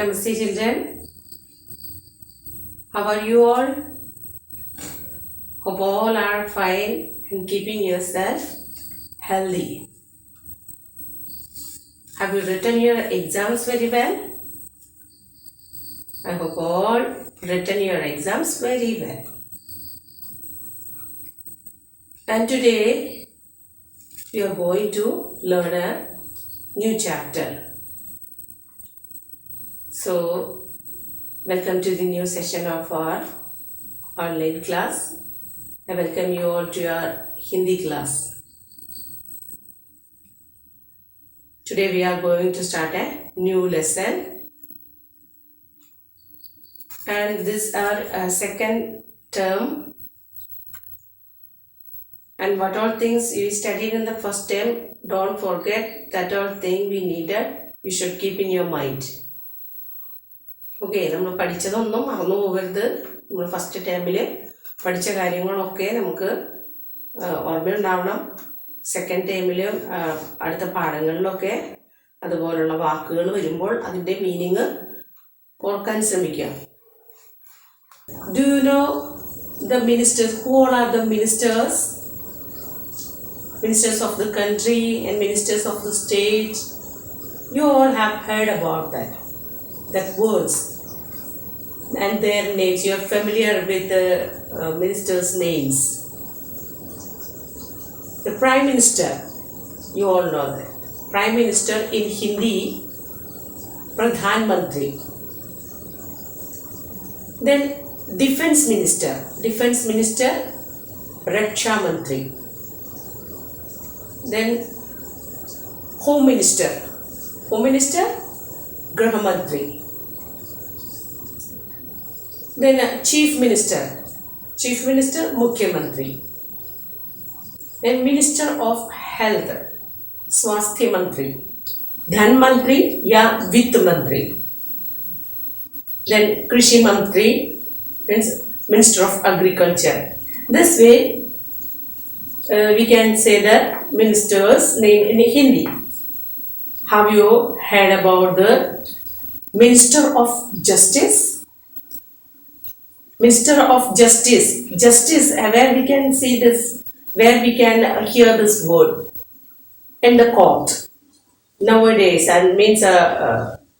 Namaste children. How are you all? Hope all are fine and keeping yourself healthy. Have you written your exams very well? I hope all written your exams very well. And today we are going to learn a new chapter. So, welcome to the new session of our online class. I welcome you all to your Hindi class. Today we are going to start a new lesson. And this is our second term. And what all things you studied in the first term, don't forget that all thing we needed, you should keep in your mind. Okay, നമ്മൾ പഠിച്ചതൊന്നും മറന്നു പോകരുത്. നമ്മൾ first ടേമിൽ പഠിച്ച കാര്യങ്ങളൊക്കെ നമുക്ക് ഓർമ്മയുണ്ടാവണം. Second ടേമിലും അടുത്ത പാഠങ്ങളിലൊക്കെ അതുപോലുള്ള വാക്കുകൾ വരുമ്പോൾ അതിൻ്റെ മീനിങ് ഓർക്കാൻ ശ്രമിക്കുക. Do you know the ministers? Who all are the ministers? Ministers of the country and ministers of the state. You all have heard about that words and their names. You are familiar with the ministers' names. The Prime Minister, you all know that. Prime Minister in Hindi, Pradhan Mantri. Then Defense Minister, Raksha Mantri. Then Home Minister, Graha Mantri. Then Chief Minister, Mukhya Mantri. Then Minister of Health, Swasthya Mantri. Dhan Mantri ya Vitt Mantri. Then Krishi Mantri, Minister of Agriculture. This way we can say the minister's name in Hindi. Have you heard about the Minister of Justice? Minister of Justice, where we can see this, where we can hear this word in the court nowadays, and means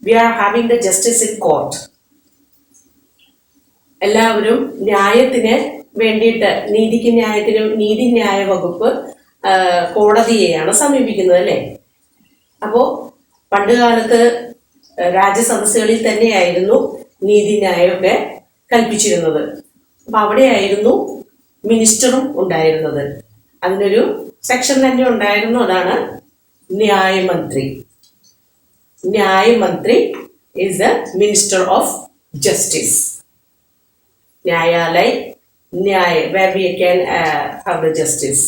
we are having the justice in court. എല്ലാവരും ന്യായത്തിന് വേണ്ടിയിട്ട് നീതിന്യായ വകുപ്പ് കോടതിയെയാണ് സമീപിക്കുന്നത്, അല്ലേ? അപ്പോൾ പണ്ട് കാലത്ത് രാജസദസ്സുകളിൽ തന്നെയായിരുന്നു നീതിന്യായമൊക്കെ കൽപ്പിച്ചിരുന്നത്. അപ്പം അവിടെയായിരുന്നു മിനിസ്റ്ററും ഉണ്ടായിരുന്നത്. അതിനൊരു സെക്ഷൻ തന്നെ ഉണ്ടായിരുന്നു, അതാണ് ന്യായമന്ത്രി. ന്യായമന്ത്രി is the minister of justice. ന്യായാലയ, where we can have the justice.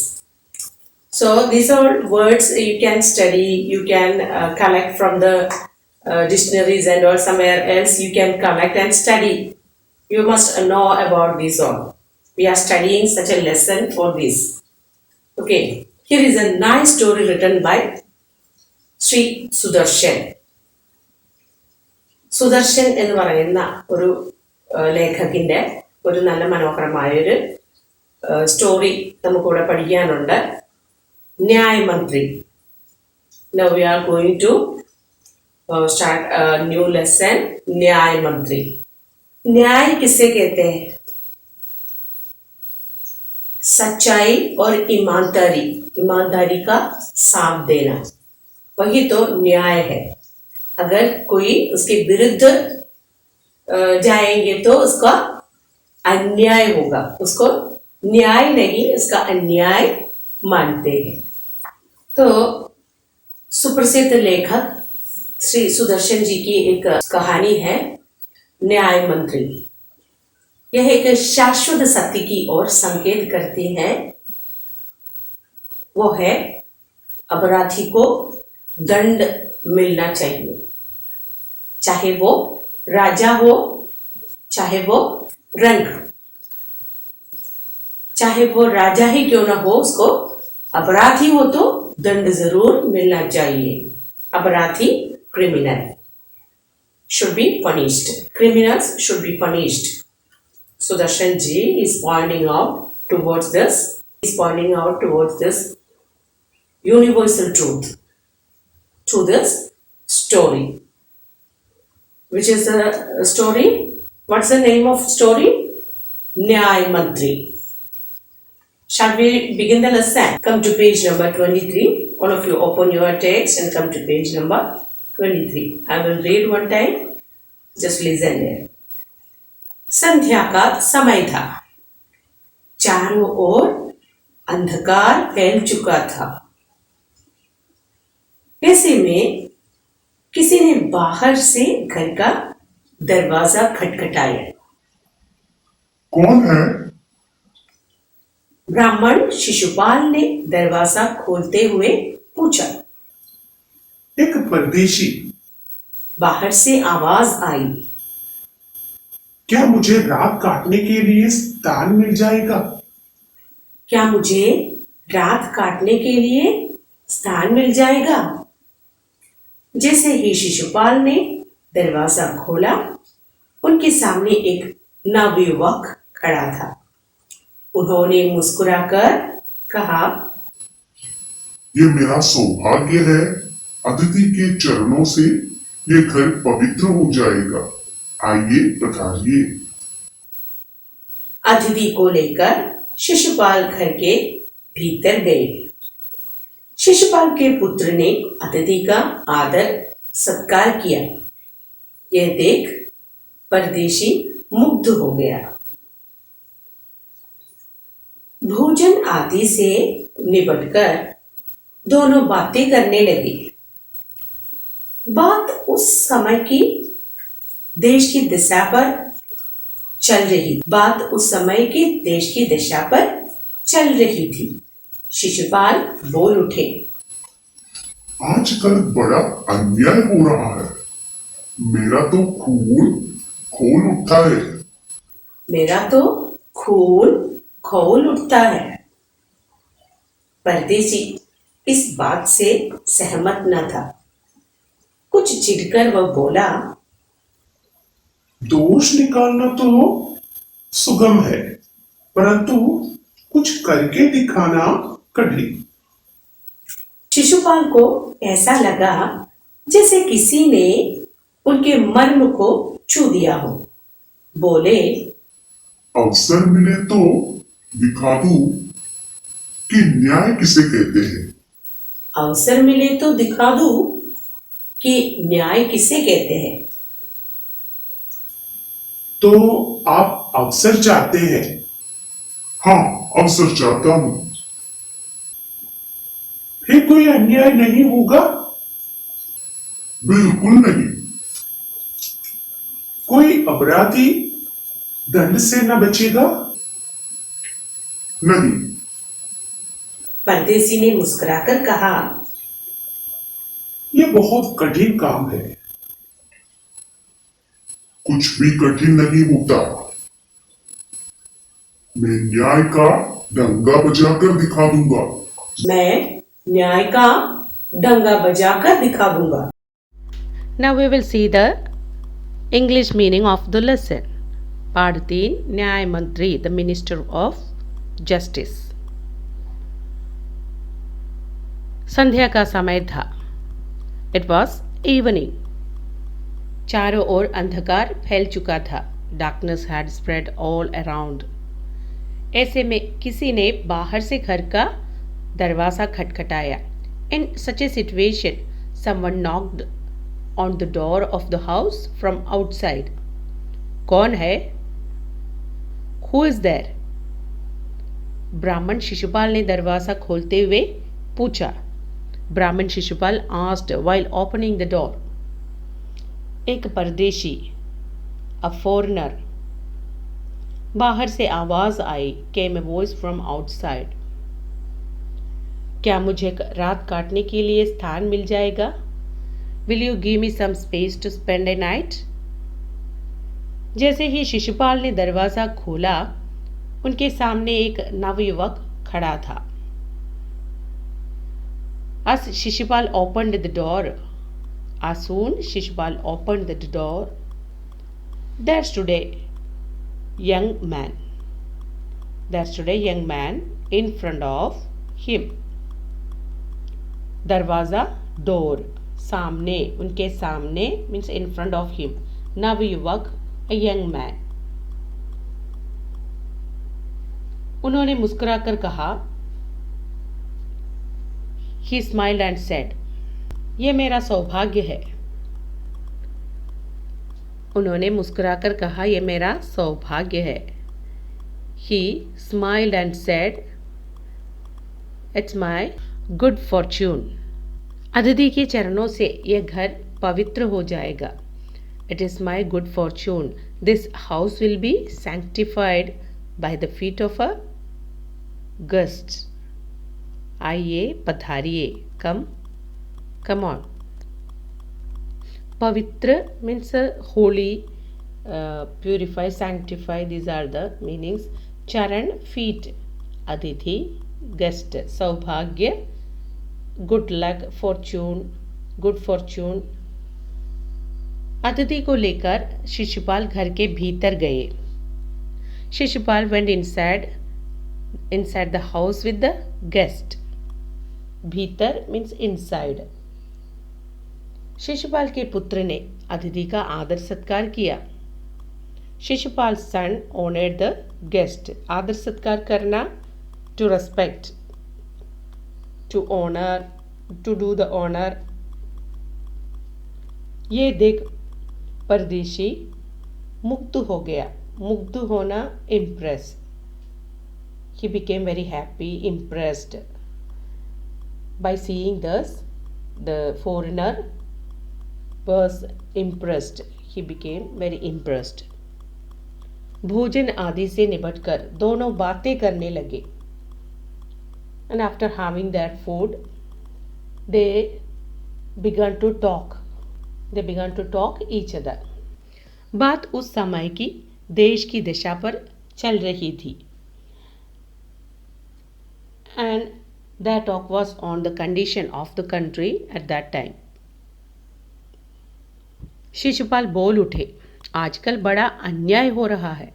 So these are words you can study, you can collect from the dictionaries and or somewhere else you can collect and study. You must know about these all. We are studying such a lesson for this. Okay, here is a nice story written by Sri Sudarshan. Sudarshan എന്ന് പറയുന്ന ഒരു ലേഖകന്റെ ഒരു നല്ല മനോഹരമായൊരു story നമുക്കിവിടെ പഠിക്കാനുണ്ട്. ന്യായമന്ത്രി. Now we are going to start a new lesson. न्यायमंत्री. न्याय किसे कहते हैं? सच्चाई और ईमानदारी का साथ देना, वही तो न्याय है. अगर कोई उसके विरुद्ध जाएंगे तो उसका अन्याय होगा. उसको न्याय नहीं, उसका अन्याय मानते हैं. तो सुप्रसिद्ध लेखक श्री सुदर्शन जी की एक कहानी है न्याय मंत्री. यह एक शाश्वत सत्य की ओर संकेत करती है. वो है अपराधी को दंड मिलना चाहिए, चाहे वो राजा हो, चाहे वो रंग, चाहे वो राजा ही क्यों ना हो, उसको अपराधी हो तो दंड जरूर मिलना चाहिए. अपराधी, criminal. should be punished. Criminals should be punished. Sudarshan ji is pointing out towards this. Is pointing out towards this universal truth through this story. Which is the story? What's the name of story? Nyay Mantri. Shall we begin the lesson? Come to page number 23. All of you open your text and come to page number 23. I will read one time. Just listen here. संध्या का समय था। चारों ओर अंधकार फैल चुका था। ऐसे में किसी ने बाहर से घर का दरवाजा खटखटाया। कौन है? ब्राह्मण शिशुपाल ने दरवाजा खोलते हुए पूछा। एक परदेशी। बाहर से आवाज आई। क्या मुझे रात काटने के लिए स्थान मिल जाएगा? क्या मुझे रात काटने के लिए स्थान मिल जाएगा? जैसे ही शिशुपाल ने दरवाजा खोला, उनके सामने एक नवयुवक खड़ा था। उन्होंने मुस्कुराकर कहा, ये मेरा सौभाग्य है। अतिथि के चरणों से ये घर पवित्र हो जाएगा। आइए पधारिए। अतिथि को लेकर शिशुपाल घर के भीतर गए। शिशुपाल के पुत्र ने अतिथि का आदर सत्कार किया। यह देख परदेशी मुग्ध हो गया। भोजन आदि से निपटकर दोनों बातें करने लगे। बात उस समय की देश की दिशा पर चल रही। बात उस समय की देश की दिशा पर चल रही थी। शिशुपाल बोल उठे, आजकल बड़ा अन्याय हो रहा है। मेरा तो खून खोल उठता है। मेरा तो खून खौल उठता है। परदेशी इस बात से सहमत न था। कुछ चिढ़कर वह बोला, दोष निकालना तो सुगम है, परंतु कुछ करके दिखाना कठिन। शिशुपाल को ऐसा लगा जैसे किसी ने उनके मर्म को छू दिया हो। बोले, अवसर मिले तो दिखा दूं कि न्याय किसे कहते हैं। अवसर मिले तो दिखा दूं कि न्याय किसे कहते हैं। तो आप अवसर चाहते हैं? हाँ, अवसर चाहता हूं। फिर कोई अन्याय नहीं होगा? बिल्कुल नहीं। कोई अपराधी दंड से न बचेगा? नहीं। परदेसी ने मुस्कुराकर कहा, यह बहुत कठिन काम है। कुछ भी कठिन नहीं होता। मैं न्याय का डंगा बजाकर दिखा दूंगा। मैं न्याय का डंगा बजाकर दिखा दूंगा। Now we will see the English meaning of the lesson. Part 3, Nyay Mantri, the Minister of Justice. संध्या का समय था। It was evening. चारों ओर अंधकार फैल चुका था। Darkness had spread all around. ऐसे में किसी ने बाहर से घर का दरवाजा खटखटाया। In such a situation, someone knocked on the door of the house from outside. कौन है? Who is there? ब्राह्मण शिशुपाल ने दरवाजा खोलते हुए पूछा। ब्राह्मण Shishupal asked while opening the door. एक परदेशी, a foreigner. बाहर से आवाज आई, came a voice from outside. क्या मुझे रात काटने के लिए स्थान मिल जाएगा? Will you give me some space to spend a night? जैसे ही शिशुपाल ने दरवाजा खोला, उनके सामने एक नवयुवक खड़ा था। As Shishupal opened the door, As soon Shishupal opened the door, there stood a young man. There stood a young man in front of him. दरवाज़ा डोर सामने उनके सामने means in front of him नवयुवक a young man. उन्होंने मुस्कुराकर कहा He smiled and said, ये मेरा सौभाग्य है. उन्होंने मुस्कुराकर कहा ये मेरा सौभाग्य है. He smiled and said, It's my good fortune. अतिथि के चरणों से यह घर पवित्र हो जाएगा. It is my good fortune. This house will be sanctified by the feet of a guest. आइए पधारिए. Come on. पवित्र means holy, purify, sanctify. These are the meanings. चरण feet. अतिथि guest. सौभाग्य good luck, fortune, good fortune. अतिथि को लेकर शिशुपाल घर के भीतर गए. Shishupal went inside the house with the guest. भीतर means inside. शिशुपाल के पुत्र ने अतिथि का आदर सत्कार किया. Shishupal son honored the guest. आदर सत्कार करना to respect, to honor, to do the honor. ये देख परदेशी मुग्ध हो गया. मुग्ध होना impress. He became very happy, impressed. By seeing this, the foreigner was impressed. He became very impressed. भोजन आदि से निपटकर दोनों बातें करने लगे. And after having that food, they began to talk. They began to talk each other. बात उस समय की देश की दिशा पर चल रही थी. And that talk was on the condition of the country at that time. Shishupal बोल उठे, आजकल बड़ा अन्याय हो रहा है.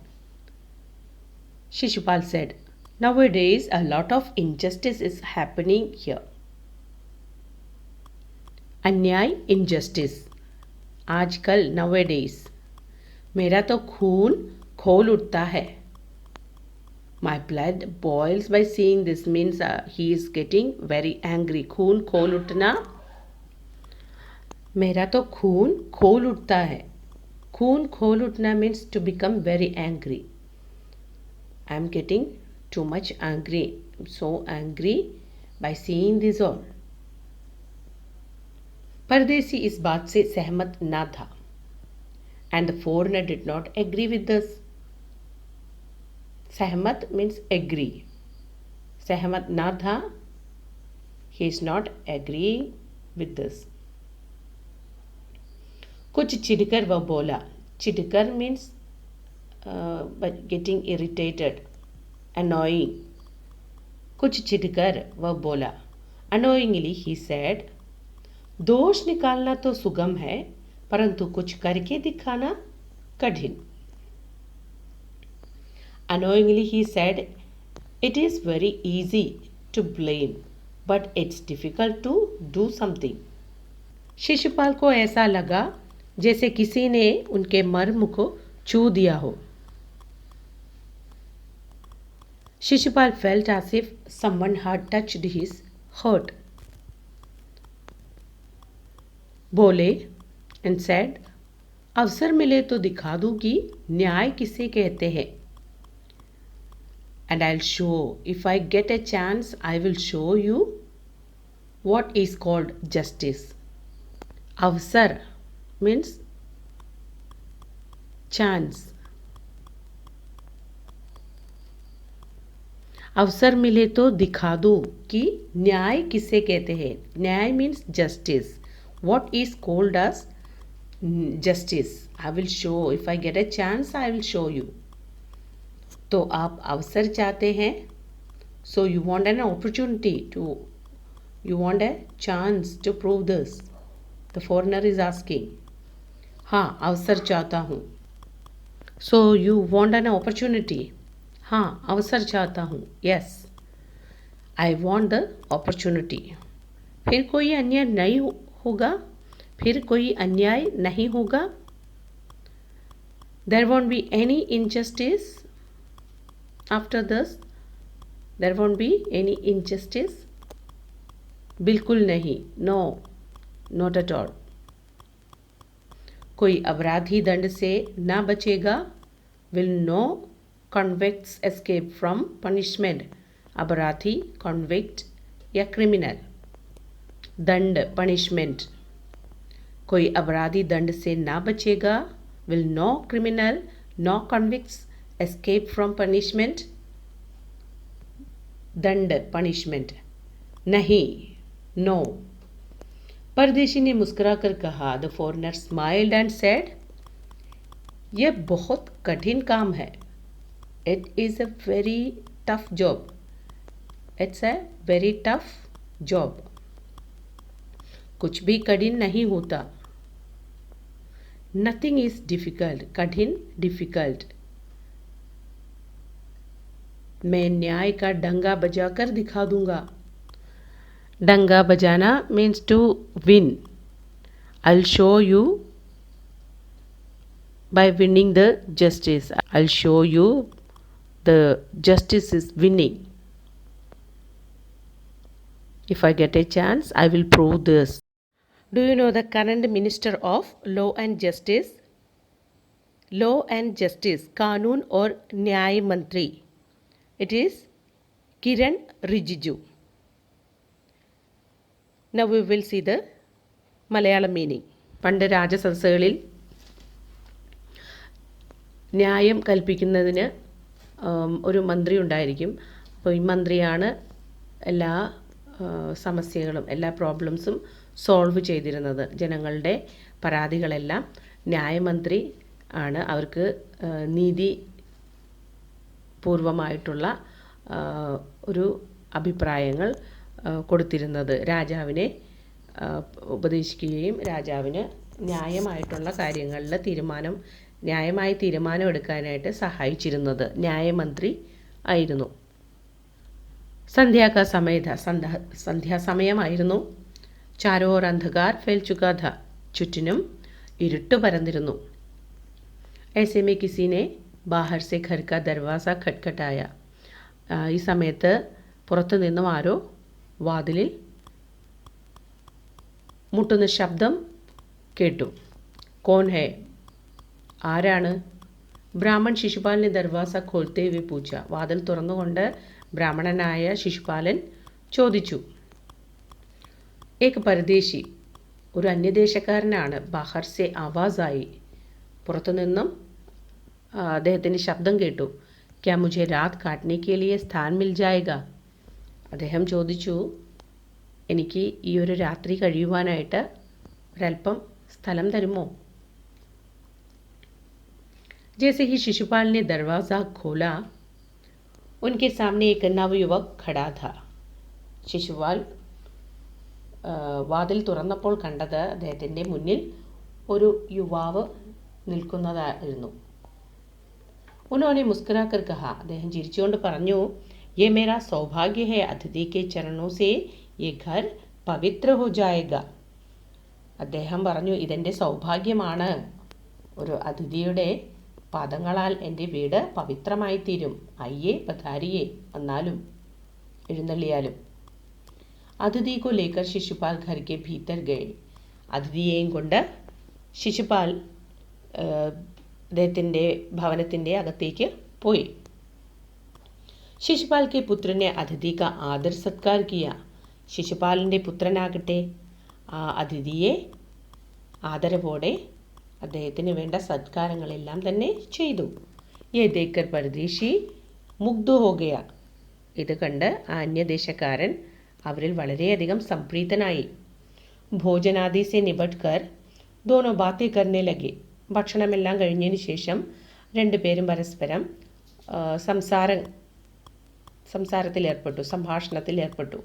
Shishupal said, nowadays a lot of injustice is happening here. अन्याय injustice. आजकल nowadays. मेरा तो खून खोल उठता है. My blood boils by seeing this means he is getting very angry. खून खोल उठना. मेरा तो खून खोल उठता है. खून खोल उठना means to become very angry. I am getting too much angry. I'm so angry by seeing this all. परदेसी इस बात से सहमत ना था. And the foreigner did not agree with this. सहमत means agree. सहमत ना था. He is not agreeing with this. कुछ चिढ़कर वह बोला. चिढ़कर means getting irritated, annoying. कुछ चिढ़कर वह बोला. Annoyingly he said, दोष निकालना तो सुगम है, परंतु कुछ करके दिखाना कठिन. Annoyingly he said, it is very easy to blame, but it's difficult to do something. Shishupal को ऐसा लगा जैसे किसी ने उनके मर्म को छू दिया हो. Shishupal felt as if someone had touched his heart. बोले and said, अवसर मिले तो दिखा दूं कि न्याय किसे कहते हैं. And I'll show, if I get a chance, I will show you what is called justice. अवसर means chance. अवसर मिले तो दिखा दूं कि न्याय किसे कहते हैं. न्याय means justice. What is called as justice? I will show, if I get a chance, I will show you. तो आप अवसर चाहते हैं. So you want an opportunity to, you want a chance to prove this. The foreigner is asking. हाँ, अवसर चाहता हूँ. So you want an opportunity? हाँ, अवसर चाहता हूँ. Yes, I want the opportunity. फिर कोई अन्याय नहीं होगा. फिर कोई अन्याय नहीं होगा. There won't be any injustice after this. There won't be any injustice. बिल्कुल नहीं. No, not at all. कोई अपराधी दंड से ना बचेगा. Will no convicts escape from punishment? अपराधी, convict या criminal. दंड, punishment. कोई अपराधी दंड से ना बचेगा. Will no criminal, no convicts escape from punishment? दंड, punishment. नहीं, no. परदेशी ने मुस्कुराकर कहा. The foreigner smiled and said, यह बहुत कठिन काम है. It is a very tough job. It's a very tough job. कुछ भी कठिन नहीं होता. Nothing is difficult. कठिन, डिफ़िकल्ट. मैं न्याय का डंगा बजाकर दिखा दूंगा. डंगा बजाना means to win. I'll show you by winning the justice. I'll show you the justice is winning. If I get a chance, I will prove this. Do you know the current Minister of Law and Justice? Law and Justice, कानून और न्याय मंत्री. It is Kiran Rijiju. Now we will see the Malayalam meaning. പണ്ട് രാജസദസ്സുകളിൽ ന്യായം കൽപ്പിക്കുന്നതിന് ഒരു മന്ത്രി ഉണ്ടായിരിക്കും. അപ്പോൾ ഈ മന്ത്രിയാണ് എല്ലാ സമസ്യകളും എല്ലാ പ്രോബ്ലംസും സോൾവ് ചെയ്തിരുന്നത്. ജനങ്ങളുടെ പരാതികളെല്ലാം ന്യായമന്ത്രി ആണ് അവർക്ക് നീതി പൂർവമായിട്ടുള്ള ഒരു അഭിപ്രായങ്ങൾ കൊടുത്തിരുന്നത്. രാജാവിനെ ഉപദേശിക്കുകയും രാജാവിന് ന്യായമായിട്ടുള്ള കാര്യങ്ങളിൽ ന്യായമായി തീരുമാനം എടുക്കാനായിട്ട് സഹായിച്ചിരുന്നത് ന്യായമന്ത്രി ആയിരുന്നു. സന്ധ്യാ സമയത സന്ധ്യാസമയമായിരുന്നു. ചാരോ ഓർ അന്ധകാർ ഫെൽ ചുകാ ഥ. ചുറ്റിനും ഇരുട്ട് പരന്നിരുന്നു. ऐसे में किसी ने बाहर से घर का दरवाज़ा खटखटाया. ഈ സമയത്ത് പുറത്തു നിന്നും ആരോ വാതിലിൽ മുട്ടുന്ന ശബ്ദം കേട്ടു. കോൻ ഹേ? ആരാണ്? ബ്രാഹ്മൺ ശിശുപാലനെ ദർവാസ ഖോൽത്തെ ഹുए പൂച്ച. വാതിൽ തുറന്നുകൊണ്ട് ബ്രാഹ്മണനായ ശിശുപാലൻ ചോദിച്ചു. ഏക് പരദേശി, ഒരു അന്യദേശക്കാരനാണ്. ബാഹർ സെ ആവാസായി, പുറത്തുനിന്നും അദ്ദേഹത്തിൻ്റെ ശബ്ദം കേട്ടു. ക്യാ മുझे രാത് കാട്ടനെ കെ ലിയെ സ്ഥാൻ മിൽ ജായേഗ? അദ്ദേഹം ചോദിച്ചു, എനിക്ക് ഈ ഒരു രാത്രി കഴിയുവാനായിട്ട് ഒരല്പം സ്ഥലം തരുമോ? जैसे ही शिशुपाल ने दरवाज़ा खोला, उनके सामने एक नवयुवक खड़ा था. ശിശുപാൽ വാതിൽ തുറന്നപ്പോൾ കണ്ടത് അദ്ദേഹത്തിൻ്റെ മുന്നിൽ ഒരു യുവാവ് നിൽക്കുന്നതായിരുന്നു. ഉन्होंने मुस्कुराकर कहा. അദ്ദേഹം ചിരിച്ചുകൊണ്ട് പറഞ്ഞു, ये मेरा सौभाग्य है. अतिथि के चरणों से ये घर पवित्र हो जाएगा. അദ്ദേഹം പറഞ്ഞു, ഇതെൻ്റെ സൗഭാഗ്യമാണ്. ഒരു അതിഥിയുടെ പാദങ്ങളാൽ എൻ്റെ വീട് പവിത്രമായി തീരും. അയ്യേ പധാരിയേ, എന്നാലും എഴുന്നള്ളിയാലും. അതിഥി को लेकर शिशुपाल घर के भीतर गए. അതിഥിയെയും കൊണ്ട് ശിശുപാൽ അദ്ദേഹത്തിൻ്റെ ഭവനത്തിൻ്റെ അകത്തേക്ക് പോയി. ശിശുപാൽ के पुत्र ने अतिथि का आदर सत्कार किया. ശിശുപാലിൻ്റെ പുത്രനാകട്ടെ ആ അതിഥിയെ ആദരവോടെ അദ്ദേഹത്തിന് വേണ്ട സത്കാരങ്ങളെല്ലാം തന്നെ ചെയ്തു. ये देखकर परदेशी मुग्ध हो गया. ഇത് കണ്ട് ആ അന്യദേശക്കാരൻ അവരിൽ വളരെയധികം സംപ്രീതനായി. ഭോജനാദി സെ നിബട്കർ ദോനോ ബാത്തേ കർനെ ലഗെ. ഭക്ഷണമെല്ലാം കഴിഞ്ഞതിന് ശേഷം രണ്ടുപേരും പരസ്പരം സംസാരത്തിലേർപ്പെട്ടു, സംഭാഷണത്തിലേർപ്പെട്ടു.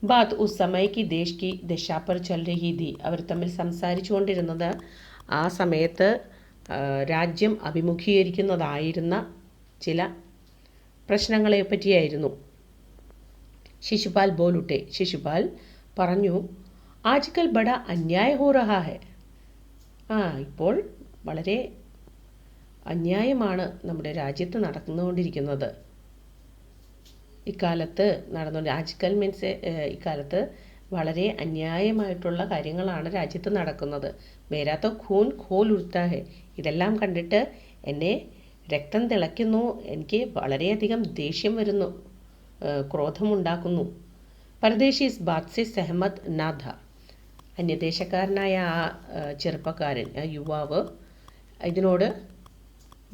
ബാത് ഉസ് സമയ കി ദേശ് കി ദിശ പർ ചൽ രഹി ഥി. അവർ തമ്മിൽ സംസാരിച്ചുകൊണ്ടിരുന്നത് ആ സമയത്ത് രാജ്യം അഭിമുഖീകരിക്കുന്നതായിരുന്ന ചില പ്രശ്നങ്ങളെ പറ്റിയായിരുന്നു. ശിശുപാൽ ബോലുട്ടെ. ശിശുപാൽ പറഞ്ഞു, ആജ്കൽ ബഡ അന്യായ ഹോ രഹാ ഹെ. ഇപ്പോൾ വളരെ അന്യായമാണ് നമ്മുടെ രാജ്യത്ത് നടന്നുകൊണ്ടിരിക്കുന്നത്. ഇക്കാലത്ത് ആജ്കൽ മീൻസ് ഇക്കാലത്ത് വളരെ അന്യായമായിട്ടുള്ള കാര്യങ്ങളാണ് രാജ്യത്ത് നടക്കുന്നത്. മേരാത്ത ഖൂൻ ഖോൽ ഉഴുത്താ ഹെ. ഇതെല്ലാം കണ്ടിട്ട് എന്നെ രക്തം തിളയ്ക്കുന്നു, എനിക്ക് വളരെയധികം ദേഷ്യം വരുന്നു, ക്രോധമുണ്ടാക്കുന്നു. പരദേശി ഇസ് ബാത് സെ സെഹമത് നാഥ. അന്യദേശക്കാരനായ ആ ചെറുപ്പക്കാരൻ, ആ യുവാവ് ഇതിനോട്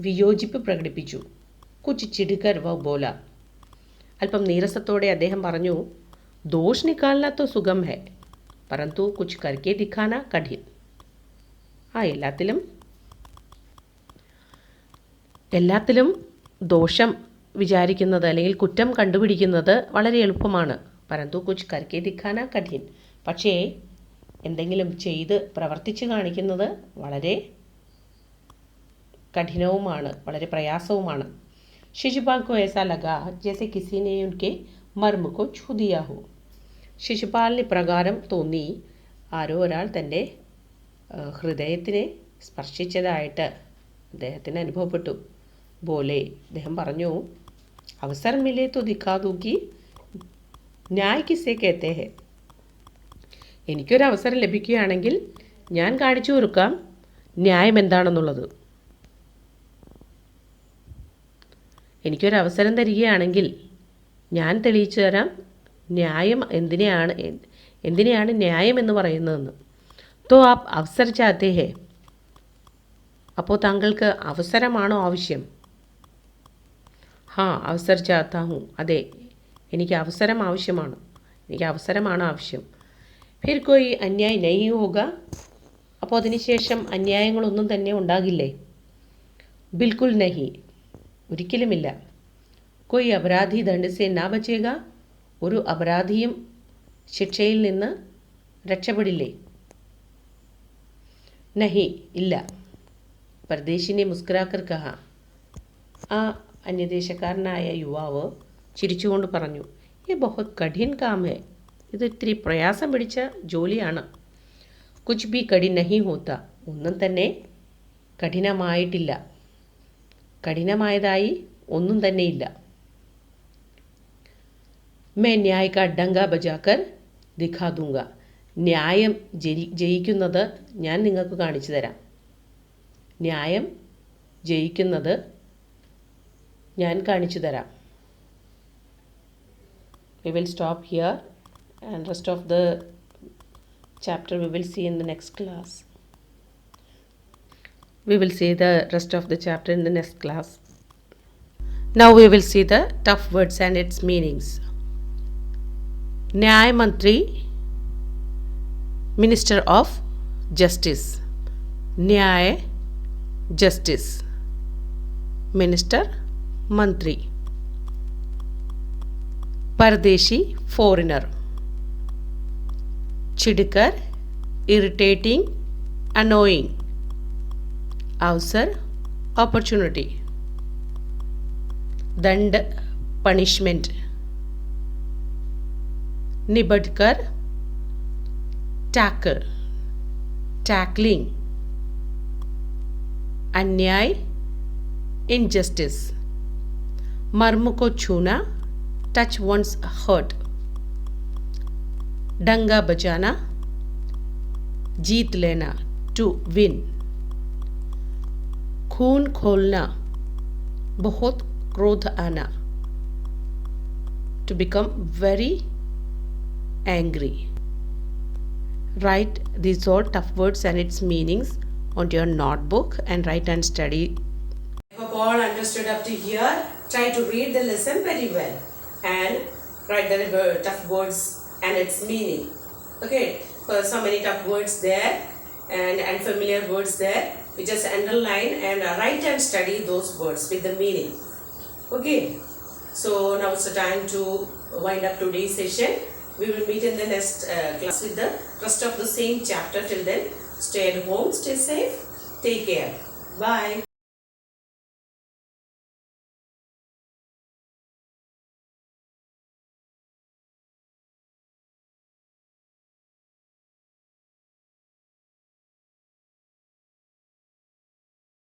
വിയോജിപ്പ് പ്രകടിപ്പിച്ചു. കുച്ച് ചിടുക്കർ വ ബോല. അല്പം നീരസത്തോടെ അദ്ദേഹം പറഞ്ഞു, ദോഷ് നിക്കാൽന തോ സുഗം ഹെ, പരന്തു കുച്ച് കർക്കെ ദിഖാന കഠിൻ. എല്ലാത്തിലും ദോഷം വിചാരിക്കുന്നത് അല്ലെങ്കിൽ കുറ്റം കണ്ടുപിടിക്കുന്നത് വളരെ എളുപ്പമാണ്. പരന്തു കുച്ച് കർക്കെ ദിഖാന കഠിൻ. പക്ഷേ എന്തെങ്കിലും ചെയ്ത് പ്രവർത്തിച്ച് കാണിക്കുന്നത് വളരെ കഠിനവുമാണ്, വളരെ പ്രയാസവുമാണ്. शिशुपाल को ऐसा लगा जैसे किसी ने उनके मर्म को छू दिया हो. ശിശുപാലിന് പ്രകാരം തോന്നി, ആരോ ഒരാൾ തൻ്റെ ഹൃദയത്തിനെ സ്പർശിച്ചതായിട്ട് അദ്ദേഹത്തിന് അനുഭവപ്പെട്ടു. ബോലെ. അദ്ദേഹം പറഞ്ഞു, അവസരം മിലേ തോ ദിഖാ ദൂക്കി ന്യായ് കിസേ കേത്തെ ഹെ. എനിക്കൊരവസരം ലഭിക്കുകയാണെങ്കിൽ ഞാൻ കാണിച്ചു കൊടുക്കാം ന്യായം എന്താണെന്നുള്ളത്. എനിക്കൊരവസരം തരികയാണെങ്കിൽ ഞാൻ തെളിയിച്ചു തരാം ന്യായം എന്തിനെയാണ് ന്യായം എന്ന് പറയുന്നതെന്ന്. തോ ആപ് അവസർ ചാത്തേ ഹേ. അപ്പോൾ താങ്കൾക്ക് അവസരമാണോ ആവശ്യം? അവസർ ചാത്താ ഹൂം. അതെ, എനിക്ക് അവസരം ആവശ്യമാണ്, എനിക്ക് അവസരമാണ് ആവശ്യം. ഫിർ കോയി അന്യായ് നഹീ ഹോഗ. അപ്പോൾ അതിനുശേഷം അന്യായങ്ങളൊന്നും തന്നെ ഉണ്ടാകില്ലേ? ബിൽക്കുൽ നഹി, ഒരിക്കലുമില്ല. കോയി അപരാധി ദണ്ഡ് സെ നാ ബച്ചേഗ. ഒരു അപരാധിയും ശിക്ഷയിൽ നിന്ന് രക്ഷപ്പെടില്ലേ? നഹി, ഇല്ല. പരദേശിനെ മുസ്കുരാക്കർ കഹ. ആ അന്യദേശക്കാരനായ യുവാവ് ചിരിച്ചുകൊണ്ട് പറഞ്ഞു, യേ ബഹുത് കഠിൻ കാം ഹെ. ഇത് ഇത്തിരി പ്രയാസം പിടിച്ച ജോലിയാണ്. കുച്ച് ബി കഠിൻ നഹി ഹോത്ത. ഒന്നും തന്നെ കഠിനമായിട്ടില്ല, കഠിനമായതായി ഒന്നും തന്നെയില്ല. മേ ന്യായ് കാ ഡങ്ക ബജാക്കർ ദിഖാ ദൂങ്ക. ന്യായം ജയിക്കുന്നത് ഞാൻ നിങ്ങൾക്ക് കാണിച്ചു തരാം. ന്യായം ജയിക്കുന്നത് ഞാൻ കാണിച്ചു തരാം. We will stop here and rest of the chapter we will see in the next class. We will see the rest of the chapter in the next class. Now we will see the tough words and its meanings. Nyay Mantri, Minister of Justice. Nyay, Justice. Minister, Mantri. Pardeshi, foreigner. Chidkar, irritating, annoying. Avsar, opportunity. Dand, punishment. Nibadkar, tackle, tackling. Anyay, injustice. Marm ko chuna, touch one's hurt. Danga bajana, jeet lena, to win. खून खोलना, बहुत क्रोध आना, to become very angry. Write these all tough words and its meanings onto your notebook and write and study. I hope all understood up to here. Try to read the lesson very well and write the tough words and its meaning. Okay, so many tough words there and unfamiliar words there. We just underline and write and study those words with the meaning. Okay, so now it's the time to wind up today's session. We will meet in the next class with the rest of the same chapter. Till then, stay at home, stay safe, take care. Bye.